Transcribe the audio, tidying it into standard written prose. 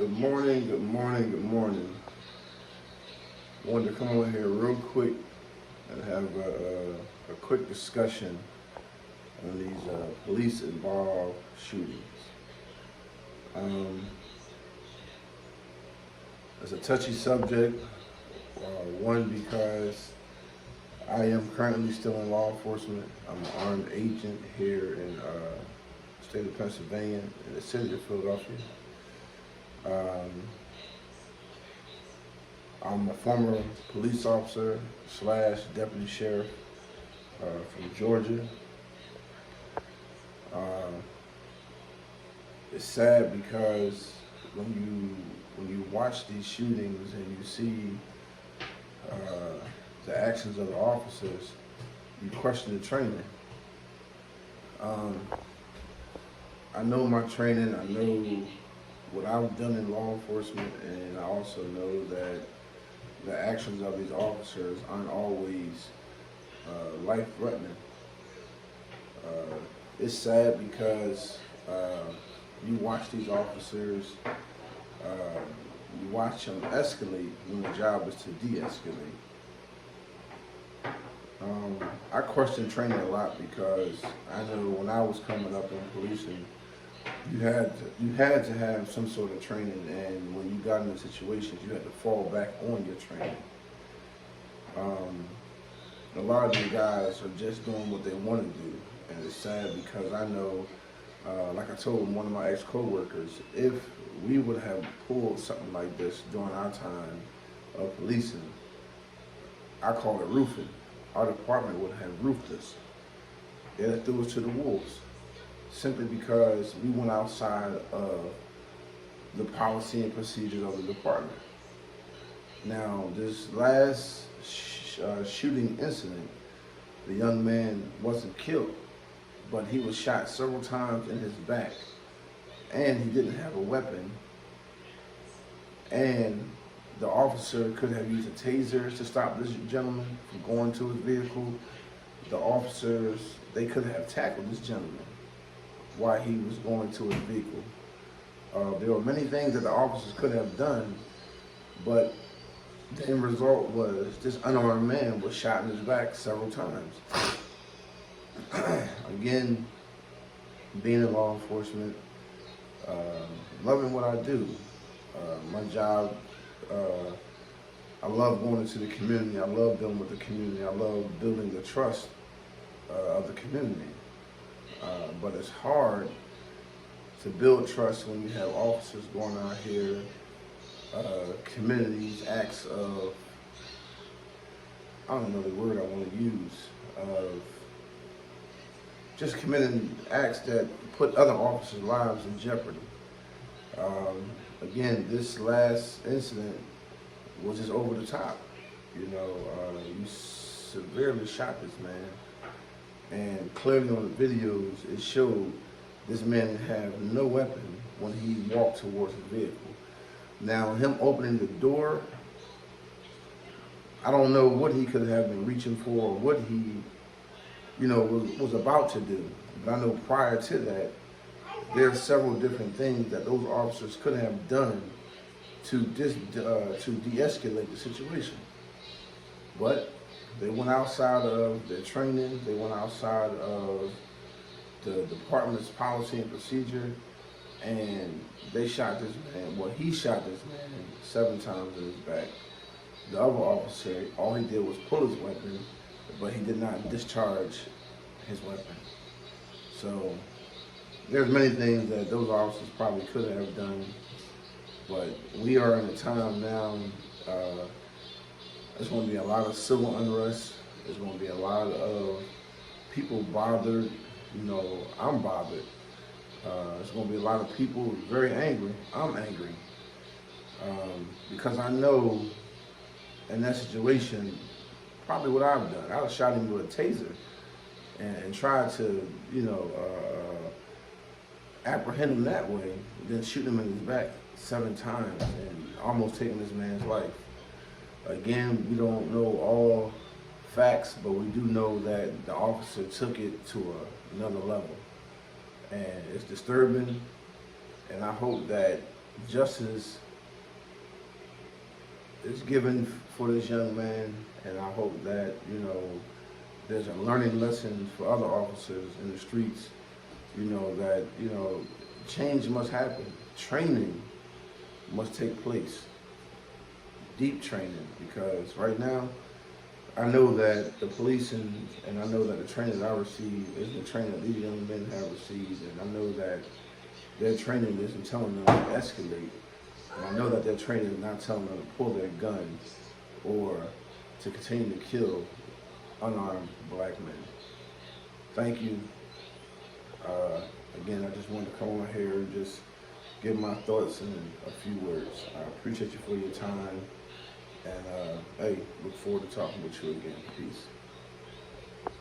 Good morning, good morning, good morning. I wanted to come on here real quick and have a quick discussion on these police-involved shootings. It's a touchy subject, one because I am currently still in law enforcement. I'm an armed agent here in the state of Pennsylvania, in the city of Philadelphia. I'm a former police officer / deputy sheriff from Georgia. It's sad because when you watch these shootings and you see the actions of the officers, you question the training. I know my training, I know what I've done in law enforcement, and I also know that the actions of these officers aren't always life-threatening. It's sad because you watch these officers, you watch them escalate when the job is to de-escalate. I question training a lot because I know when I was coming up in policing, you had to have some sort of training, and when you got into situations, you had to fall back on your training. A lot of these guys are just doing what they want to do, and it's sad because I know, like I told one of my ex-co-workers, if we would have pulled something like this during our time of policing, I call it roofing. Our department would have roofed us. They'd have threw us to the wolves, simply because we went outside of the policy and procedures of the department. Now, this last shooting incident, the young man wasn't killed, but he was shot several times in his back, and he didn't have a weapon, and the officer could have used a taser to stop this gentleman from going to his vehicle. The officers, they could have tackled this gentleman while he was going to his vehicle. There were many things that the officers could have done, but the end result was this unarmed man was shot in his back several times. Again, being in law enforcement, loving what I do. My job, I love going into the community. I love dealing with the community. I love building the trust of the community. But it's hard to build trust when you have officers going out here committing these acts of, I don't know the word I want to use, of just committing acts that put other officers' lives in jeopardy. Again, this last incident was just over the top. You severely shot this man. And clearly on the videos, it showed this man had no weapon when he walked towards the vehicle. Now, him opening the door, I don't know what he could have been reaching for or what he, was about to do. But I know prior to that, there are several different things that those officers could have done to de-escalate the situation. But they went outside of their training, they went outside of the department's policy and procedure, and they shot this man. Well, he shot this man 7 times in his back. The other officer, all he did was pull his weapon, but he did not discharge his weapon. So there's many things that those officers probably could have done, but we are in a time now, there's going to be a lot of civil unrest. There's going to be a lot of people bothered. I'm bothered. There's going to be a lot of people very angry. I'm angry. Because I know in that situation, probably what I've done. I would have shot him with a taser and tried to, apprehend him that way, then shoot him in his back 7 times and almost taking this man's life. Again, we don't know all facts, but we do know that the officer took it to another level. And it's disturbing, and I hope that justice is given for this young man, and I hope that, there's a learning lesson for other officers in the streets, that, change must happen. Training must take place. Deep training, because right now, I know that the police and I know that the training I receive is the training that these young men have received, and I know that their training isn't telling them to escalate, and I know that their training is not telling them to pull their guns or to continue to kill unarmed black men. Thank you. Again, I just wanted to come on here and just give my thoughts in a few words. I appreciate you for your time. And hey, look forward to talking with you again. Peace.